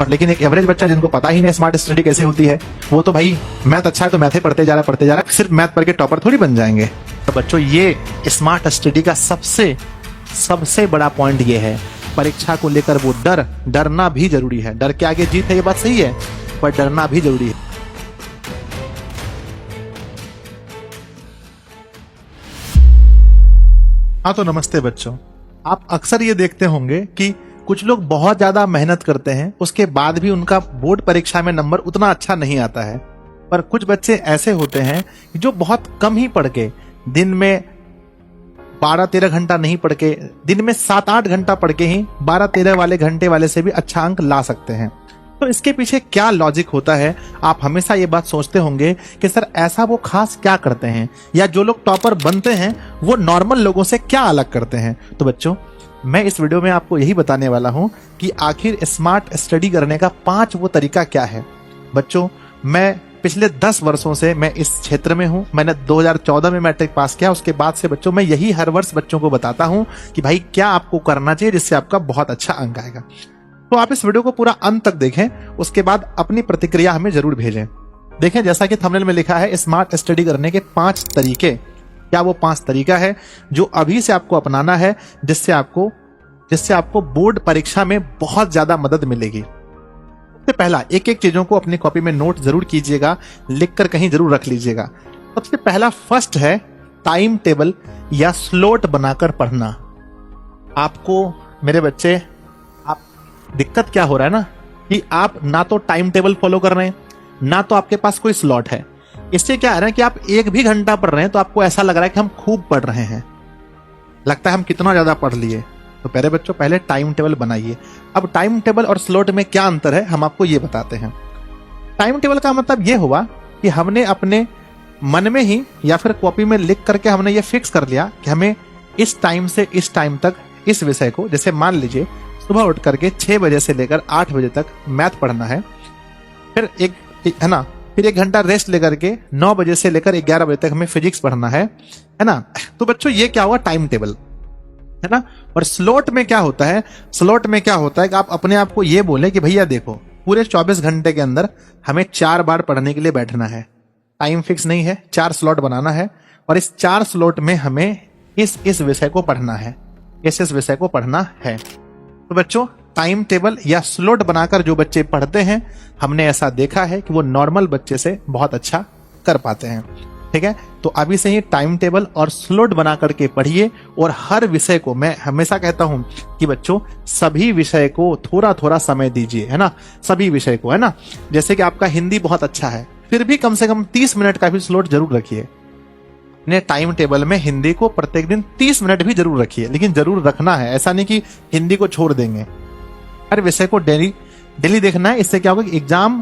और लेकिन एक एवरेज बच्चा जिनको पता ही नहीं स्मार्ट स्टडी कैसे होती है, वो तो भाई मैथ अच्छा है तो मैथ ही पढ़ते जा रहा है, सिर्फ मैथ पढ़ के टॉपर थोड़ी बन जाएंगे। तो बच्चों ये स्मार्ट स्टडी का सबसे बड़ा पॉइंट ये है, परीक्षा को लेकर वो डरना भी जरूरी है। डर के आगे जीत है, ये बात सही है, पर डरना भी जरूरी है। हाँ तो नमस्ते बच्चों, आप अक्सर ये देखते होंगे कि कुछ लोग बहुत ज्यादा मेहनत करते हैं, उसके बाद भी उनका बोर्ड परीक्षा में नंबर उतना अच्छा नहीं आता है। पर कुछ बच्चे ऐसे होते हैं जो बहुत कम ही पढ़ के, दिन में 12-13 घंटा नहीं पढ़ के, दिन में 7-8 घंटा पढ़ के ही 12-13 वाले घंटे वाले से भी अच्छा अंक ला सकते हैं। तो इसके पीछे क्या लॉजिक होता है? आप हमेशा ये बात सोचते होंगे कि सर ऐसा वो खास क्या करते हैं, या जो लोग टॉपर बनते हैं वो नॉर्मल लोगों से क्या अलग करते हैं। तो बच्चों मैं इस वीडियो में आपको यही बताने वाला हूं कि आखिर स्मार्ट स्टडी करने का 5 वो तरीका क्या है। बच्चों मैं पिछले 10 वर्षों से मैं इस क्षेत्र में हूं। मैंने 2014 में मैट्रिक पास किया, उसके बाद से बच्चों मैं यही हर वर्ष बच्चों को बताता हूं कि भाई क्या आपको करना चाहिए जिससे आपका बहुत अच्छा अंक आएगा। तो आप इस वीडियो को पूरा अंत तक देखें, उसके बाद अपनी प्रतिक्रिया हमें जरूर भेजें। देखें जैसा कि थंबनेल में लिखा है स्मार्ट स्टडी करने के 5 तरीके। क्या वो 5 तरीका है जो अभी से आपको अपनाना है, जिससे आपको बोर्ड परीक्षा में बहुत ज्यादा मदद मिलेगी। सबसे पहला, एक एक चीजों को अपनी कॉपी में नोट जरूर कीजिएगा, लिखकर कहीं जरूर रख लीजिएगा। सबसे पहला फर्स्ट है टाइम टेबल या स्लॉट बनाकर पढ़ना। आपको मेरे बच्चे, आप दिक्कत क्या हो रहा है ना कि आप ना तो टाइम टेबल फॉलो कर रहे हैं, ना तो आपके पास कोई स्लॉट है। इससे क्या है ना कि आप 1 भी घंटा पढ़ रहे हैं तो आपको ऐसा लग रहा है कि हम खूब पढ़ रहे हैं, लगता है हम कितना ज्यादा पढ़ लिए। तो प्यारे बच्चों पहले टाइम टेबल बनाइए। अब टाइम टेबल और स्लॉट में क्या अंतर है हम आपको ये बताते हैं। टाइम टेबल का मतलब ये हुआ कि हमने अपने मन में ही या फिर कॉपी में लिख करके हमने ये फिक्स कर लिया कि हमें इस टाइम से इस टाइम तक इस विषय को, जैसे मान लीजिए सुबह उठ करके 6 बजे से लेकर 8 बजे तक मैथ पढ़ना है, फिर फिर 1 घंटा रेस्ट लेकर के 9 बजे से लेकर 11 बजे तक हमें फिजिक्स पढ़ना है ना। तो बच्चों ये क्या हुआ, टाइम टेबल है ना। और स्लॉट में क्या होता है, स्लॉट में क्या होता है कि आप अपने आप को ये बोले कि भैया देखो पूरे 24 घंटे के अंदर हमें 4 बार पढ़ने के लिए बैठना है। टाइम फिक्स नहीं है, 4 स्लॉट बनाना है और इस 4 स्लॉट में हमें इस विषय को पढ़ना है, इस विषय को पढ़ना है। तो बच्चों टाइम टेबल या स्लॉट बनाकर जो बच्चे पढ़ते हैं, हमने ऐसा देखा है कि वो नॉर्मल बच्चे से बहुत अच्छा कर पाते हैं। ठीक है, तो अभी से ही टाइम टेबल और स्लॉट बना करके पढ़िए। और हर विषय को, मैं हमेशा कहता हूं कि बच्चों सभी विषय को थोड़ा थोड़ा समय दीजिए, है ना, सभी विषय को, है ना। जैसे कि आपका हिंदी बहुत अच्छा है, फिर भी कम से कम 30 मिनट का भी स्लॉट जरूर रखिए अपने टाइम टेबल में। हिंदी को प्रत्येक दिन 30 मिनट भी जरूर रखिए, लेकिन जरूर रखना है, ऐसा नहीं कि हिंदी को छोड़ देंगे। हर विषय को डेली देखना है। इससे क्या होगा कि एग्जाम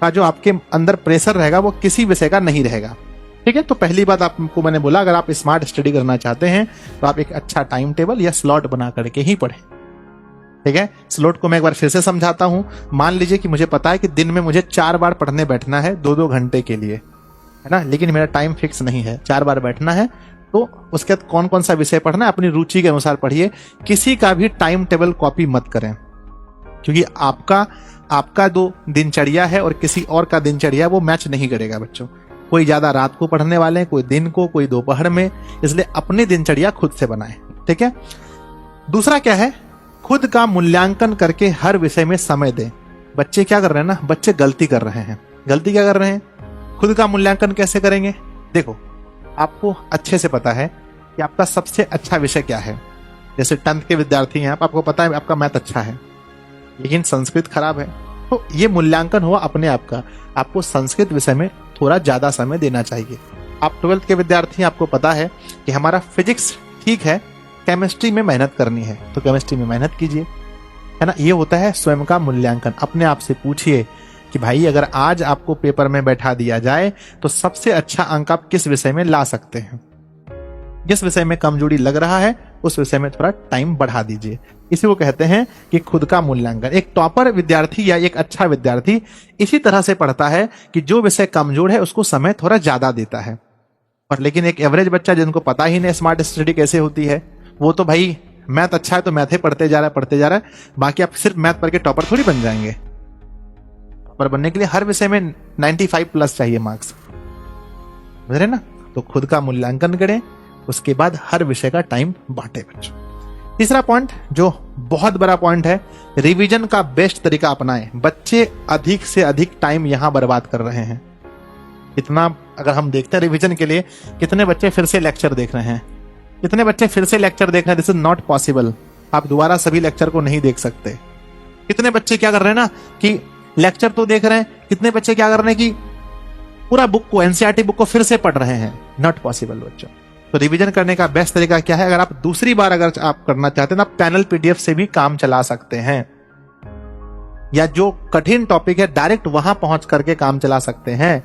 का जो आपके अंदर प्रेशर रहेगा वो किसी विषय का नहीं रहेगा। ठीक है, तो पहली बात आपको मैंने बोला, अगर आप स्मार्ट स्टडी करना चाहते हैं तो आप एक अच्छा टाइम टेबल या स्लॉट बना करके ही पढ़ें। ठीक है, स्लॉट को मैं एक बार फिर से समझाता हूं। मान लीजिए कि मुझे पता है कि दिन में मुझे 4 बार पढ़ने बैठना है 2-2 घंटे के लिए, है ना, लेकिन मेरा टाइम फिक्स नहीं है, 4 बार बैठना है। तो उसके बाद कौन कौन सा विषय पढ़ना है अपनी रुचि के अनुसार पढ़िए। किसी का भी टाइम टेबल कॉपी मत करें, क्योंकि आपका जो दिनचर्या है और किसी और का दिनचर्या वो मैच नहीं करेगा बच्चों। कोई ज्यादा रात को पढ़ने वाले हैं, कोई दिन को, कोई दोपहर में, इसलिए अपनी दिनचर्या खुद से बनाएं। ठीक है, दूसरा क्या है, खुद का मूल्यांकन करके हर विषय में समय दें। बच्चे क्या कर रहे हैं ना, बच्चे गलती कर रहे हैं। गलती क्या कर रहे हैं, खुद का मूल्यांकन कैसे करेंगे। देखो आपको अच्छे से पता है कि आपका सबसे अच्छा विषय क्या है। जैसे 10th के विद्यार्थी हैं आप, आपको पता है आपका मैथ अच्छा है लेकिन संस्कृत खराब है, तो ये मूल्यांकन हुआ अपने आप का। आपको संस्कृत विषय में थोड़ा ज्यादा समय देना चाहिए। आप 12th के विद्यार्थी, आपको पता है कि हमारा फिजिक्स ठीक है, केमिस्ट्री में मेहनत करनी है तो केमिस्ट्री में मेहनत कीजिए, है ना। ये होता है स्वयं का मूल्यांकन। अपने आप से पूछिए कि भाई अगर आज आपको पेपर में बैठा दिया जाए तो सबसे अच्छा अंक आप किस विषय में ला सकते हैं। जिस विषय में कमजोरी लग रहा है उस विषय में थोड़ा टाइम बढ़ा दीजिए। इसी को कहते हैं कि खुद का मूल्यांकन। एक टॉपर विद्यार्थी या एक अच्छा विद्यार्थी इसी तरह से पढ़ता है कि जो विषय कमजोर है उसको समय थोड़ा ज्यादा देता है। और लेकिन एक एवरेज बच्चा जिनको पता ही नहीं स्मार्ट स्टडी कैसे होती है, वो तो भाई मैथ अच्छा है तो मैथ ही पढ़ते जा रहा है, बाकी आप सिर्फ मैथ पढ़ के टॉपर थोड़ी बन जाएंगे। टॉपर बनने के लिए हर विषय में 95 प्लस चाहिए मार्क्स, समझ रहे ना। तो खुद का मूल्यांकन करें, उसके बाद हर विषय का टाइम बांटे बच्चों। तीसरा पॉइंट जो बहुत बड़ा पॉइंट है, रिवीजन का बेस्ट तरीका अपनाएं। बच्चे अधिक से अधिक टाइम यहां बर्बाद कर रहे हैं। इतना अगर हम देखते हैं रिवीजन के लिए, कितने बच्चे फिर से लेक्चर देख रहे हैं, कितने बच्चे फिर से लेक्चर देख रहे हैं। दिस इज नॉट पॉसिबल, आप दोबारा सभी लेक्चर को नहीं देख सकते। कितने बच्चे क्या कर रहे हैं ना कि लेक्चर तो देख रहे हैं, कितने बच्चे क्या कर रहे हैं कि पूरा बुक को, एनसीईआरटी बुक को फिर से पढ़ रहे हैं। नॉट पॉसिबल बच्चों। तो रिवीजन करने का बेस्ट तरीका क्या है, अगर आप दूसरी बार अगर आप करना चाहते हैं तो आप पैनल पीडीएफ से भी काम चला सकते हैं, या जो कठिन टॉपिक है डायरेक्ट वहां पहुंच करके काम चला सकते हैं।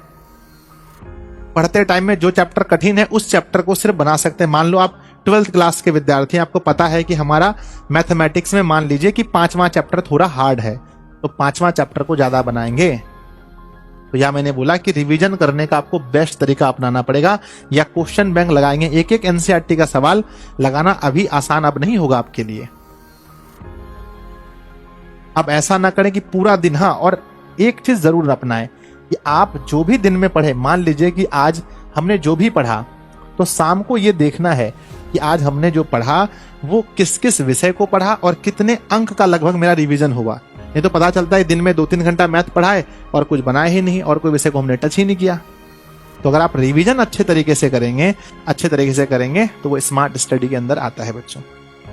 पढ़ते टाइम में जो चैप्टर कठिन है उस चैप्टर को सिर्फ बना सकते हैं। मान लो आप 12th क्लास के विद्यार्थी हैं, आपको पता है कि हमारा मैथमेटिक्स में मान लीजिए कि 5वां चैप्टर थोड़ा हार्ड है, तो 5वां चैप्टर को ज्यादा बनाएंगे। तो या मैंने बोला कि रिवीजन करने का आपको बेस्ट तरीका अपनाना पड़ेगा, या क्वेश्चन बैंक लगाएंगे। एक एक एनसीईआरटी का सवाल लगाना अभी आसान अब नहीं होगा आपके लिए। अब ऐसा ना करें कि पूरा दिन, हाँ, और एक चीज जरूर अपनाएं कि आप जो भी दिन में पढ़े, मान लीजिए कि आज हमने जो भी पढ़ा, तो शाम को ये देखना है कि आज हमने जो पढ़ा वो किस किस विषय को पढ़ा और कितने अंक का लगभग मेरा रिवीजन हुआ। नहीं तो पता चलता है दिन में 2-3 घंटा मैथ पढ़ाए और कुछ बनाया ही नहीं, और कोई विषय को हमने टच ही नहीं किया। तो अगर आप रिवीजन अच्छे तरीके से करेंगे तो वो स्मार्ट स्टडी के अंदर आता है बच्चों।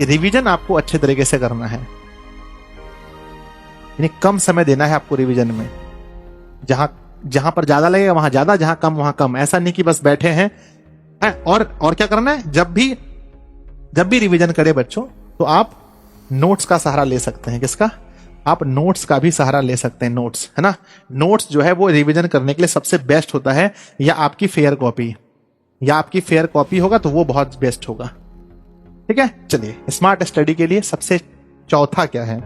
रिवीजन आपको अच्छे तरीके से करना है, यानी कम समय देना है आपको रिवीजन में। जहां पर ज्यादा लगेगा वहां ज्यादा, जहां कम वहां कम। ऐसा नहीं कि बस बैठे हैं। और क्या करना है, जब भी रिवीजन करें बच्चों, तो आप नोट्स का सहारा ले सकते हैं। किसका? आप नोट्स का भी सहारा ले सकते हैं। नोट्स, है ना, नोट्स जो है वो रिवीजन करने के लिए सबसे बेस्ट होता है। या आपकी फेयर कॉपी होगा तो वो बहुत बेस्ट होगा। ठीक है, चलिए स्मार्ट स्टडी के लिए सबसे चौथा क्या है?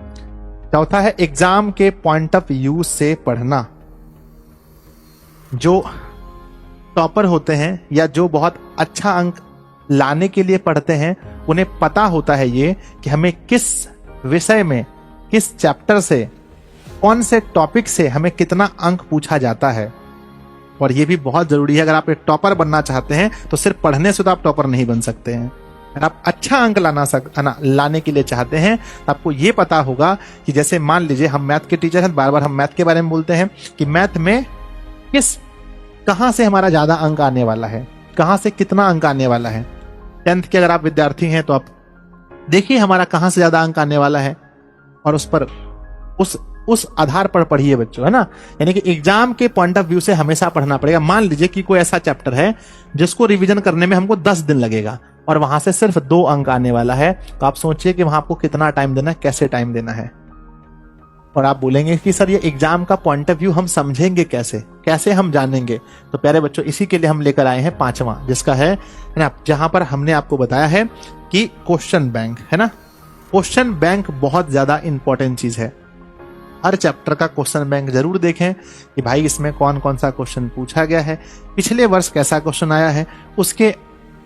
चौथा है एग्जाम के पॉइंट ऑफ व्यू से पढ़ना। जो टॉपर होते हैं या जो बहुत अच्छा अंक लाने के लिए पढ़ते हैं, उन्हें पता होता है ये कि हमें किस विषय में, किस चैप्टर से, कौन से टॉपिक से हमें कितना अंक पूछा जाता है। और ये भी बहुत जरूरी है, अगर आप एक टॉपर बनना चाहते हैं तो सिर्फ पढ़ने से तो आप टॉपर नहीं बन सकते हैं। अगर आप अच्छा अंक लाने के लिए चाहते हैं तो आपको ये पता होगा कि जैसे मान लीजिए हम मैथ के टीचर हैं, बार बार हम मैथ के बारे में बोलते हैं कि मैथ में कहां से हमारा ज्यादा अंक आने वाला है, कहां से कितना अंक आने वाला है। 10th के अगर आप विद्यार्थी हैं तो आप देखिए हमारा कहां से ज्यादा अंक आने वाला है, और उस पर उस आधार पर पढ़िए बच्चों, है ना। यानी कि एग्जाम के पॉइंट ऑफ व्यू से हमेशा पढ़ना पड़ेगा। मान लीजिए कि कोई ऐसा चैप्टर है जिसको रिवीजन करने में हमको 10 दिन लगेगा और वहां से सिर्फ 2 अंक आने वाला है, तो आप सोचिए कि वहां आपको कितना टाइम देना है, कैसे टाइम देना है। और आप बोलेंगे कि सर ये एग्जाम का पॉइंट ऑफ व्यू हम समझेंगे कैसे हम जानेंगे? तो प्यारे बच्चों, इसी के लिए हम लेकर आए हैं 5वां, जिसका है ना, जहां पर हमने आपको बताया है कि क्वेश्चन बैंक, है ना। क्वेश्चन बैंक बहुत ज्यादा इंपॉर्टेंट चीज है। हर चैप्टर का क्वेश्चन बैंक जरूर देखें कि भाई इसमें कौन कौन सा क्वेश्चन पूछा गया है, पिछले वर्ष कैसा क्वेश्चन आया है, उसके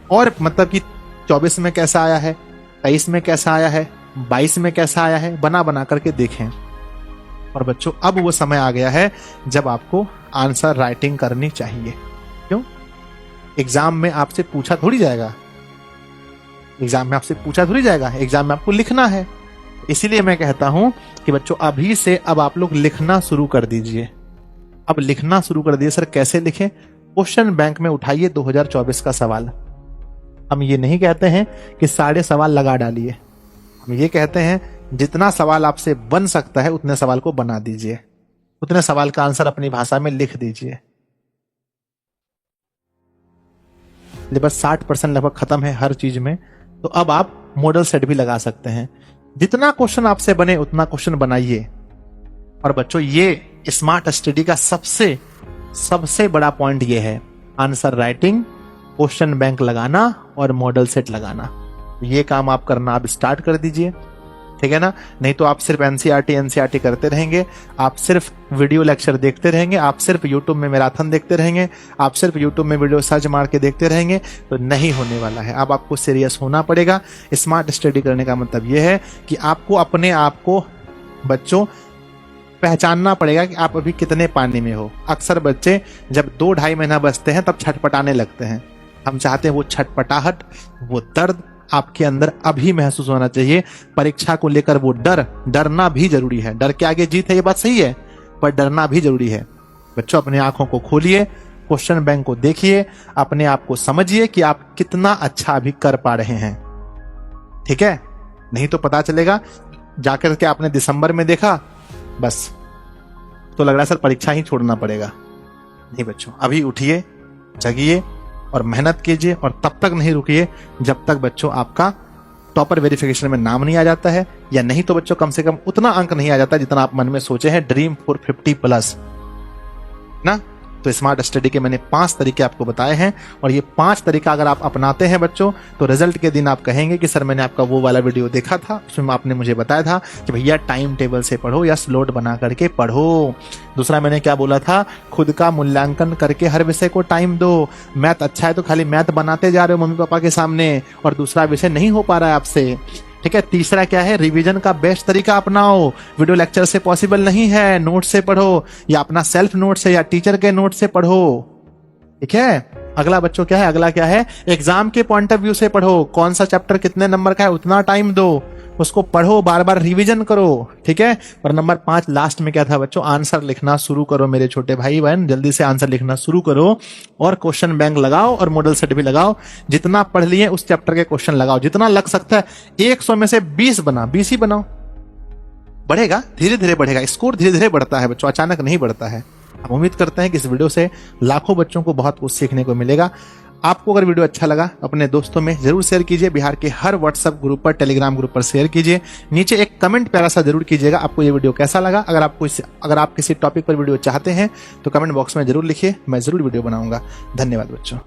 और मतलब कि 24 में कैसा आया है, 23 में कैसा आया है, 22 में कैसा आया है, बना करके देखें। और बच्चों, अब वो समय आ गया है जब आपको आंसर राइटिंग करनी चाहिए। क्यों? एग्जाम में आपसे पूछा थोड़ी जाएगा, एग्जाम में आपको लिखना है। इसीलिए मैं कहता हूं कि बच्चों अभी से अब आप लोग लिखना शुरू कर दीजिए। अब लिखना शुरू कर दिए। सर कैसे लिखें? क्वेश्चन बैंक में उठाइए 2024 का सवाल। हम ये नहीं कहते हैं कि सारे सवाल लगा डालिए, हम ये कहते हैं जितना सवाल आपसे बन सकता है उतने सवाल को बना दीजिए, उतने सवाल का आंसर अपनी भाषा में लिख दीजिए। बस 60% लगभग खत्म है हर चीज में। तो अब आप मॉडल सेट भी लगा सकते हैं। जितना क्वेश्चन आपसे बने उतना क्वेश्चन बनाइए। और बच्चों, ये स्मार्ट स्टडी का सबसे बड़ा पॉइंट ये है, आंसर राइटिंग, क्वेश्चन बैंक लगाना और मॉडल सेट लगाना। ये काम आप करना आप स्टार्ट कर दीजिए, ठीक है ना। नहीं तो आप सिर्फ एनसीईआरटी करते रहेंगे, आप सिर्फ वीडियो लेक्चर देखते रहेंगे, आप सिर्फ यूट्यूब में मैराथन देखते रहेंगे, आप सिर्फ यूट्यूब में वीडियो सर्च मार के देखते रहेंगे, तो नहीं होने वाला है। अब आपको सीरियस होना पड़ेगा। स्मार्ट स्टडी करने का मतलब यह है कि आपको अपने आप को बच्चों पहचानना पड़ेगा कि आप अभी कितने पानी में हो। अक्सर बच्चे जब 2-2.5 महीना बचते हैं तब छटपटाने लगते हैं। हम चाहते हैं वो छटपटाहट, वो दर्द आपके अंदर अभी महसूस होना चाहिए। परीक्षा को लेकर वो डरना भी जरूरी है। डर के आगे जीत है, ये बात सही है, पर डरना भी जरूरी है। बच्चों अपनी आंखों को खोलिए, क्वेश्चन बैंक को देखिए, अपने आप को समझिए कि आप कितना अच्छा अभी कर पा रहे हैं। ठीक है, नहीं तो पता चलेगा जाकर के आपने दिसंबर में देखा, बस तो लग रहा है सर परीक्षा ही छोड़ना पड़ेगा। नहीं बच्चों, अभी उठिए, जगिए और मेहनत कीजिए, और तब तक नहीं रुकिए जब तक बच्चों आपका टॉपर वेरिफिकेशन में नाम नहीं आ जाता है, या नहीं तो बच्चों कम से कम उतना अंक नहीं आ जाता जितना आप मन में सोचे हैं, ड्रीम फॉर 50+ ना। तो स्मार्ट स्टडी के मैंने 5 तरीके आपको बताए हैं, और ये 5 तरीका अगर आप अपनाते हैं बच्चों, तो रिजल्ट के दिन आप कहेंगे कि सर मैंने आपका वो वाला वीडियो देखा था, उसमें आपने मुझे बताया था कि भैया टाइम टेबल से पढ़ो या स्लॉट बना करके पढ़ो। दूसरा मैंने क्या बोला था, खुद का मूल्यांकन करके हर विषय को टाइम दो। मैथ अच्छा है तो खाली मैथ बनाते जा रहे हो मम्मी पापा के सामने, और दूसरा विषय नहीं हो पा रहा है आपसे। ठीक है, तीसरा क्या है, रिवीजन का बेस्ट तरीका अपनाओ। वीडियो लेक्चर से पॉसिबल नहीं है, नोट से पढ़ो, या अपना सेल्फ नोट से या टीचर के नोट से पढ़ो। ठीक है, अगला बच्चों क्या है, अगला क्या है, एग्जाम के पॉइंट ऑफ व्यू से पढ़ो। कौन सा चैप्टर कितने नंबर का है उतना टाइम दो, उसको पढ़ो, बार बार रिवीजन करो। ठीक है, और नंबर 5 लास्ट में क्या था बच्चों, आंसर लिखना शुरू करो मेरे छोटे भाई बहन, जल्दी से आंसर लिखना शुरू करो, और क्वेश्चन बैंक लगाओ और मॉडल सेट भी लगाओ। जितना पढ़ लिए उस चैप्टर के क्वेश्चन लगाओ, जितना लग सकता है। 100 में से 20 बना, 20 ही बनाओ, बढ़ेगा, धीरे धीरे बढ़ेगा। स्कोर धीरे धीरे बढ़ता है बच्चों, अचानक नहीं बढ़ता है। हम उम्मीद करते हैं कि इस वीडियो से लाखों बच्चों को बहुत कुछ सीखने को मिलेगा। आपको अगर वीडियो अच्छा लगा अपने दोस्तों में जरूर शेयर कीजिए, बिहार के हर व्हाट्सएप ग्रुप पर, टेलीग्राम ग्रुप पर शेयर कीजिए। नीचे एक कमेंट प्यारा सा जरूर कीजिएगा आपको ये वीडियो कैसा लगा। अगर आप किसी टॉपिक पर वीडियो चाहते हैं तो कमेंट बॉक्स में जरूर लिखिए, मैं जरूर वीडियो बनाऊंगा। धन्यवाद बच्चों।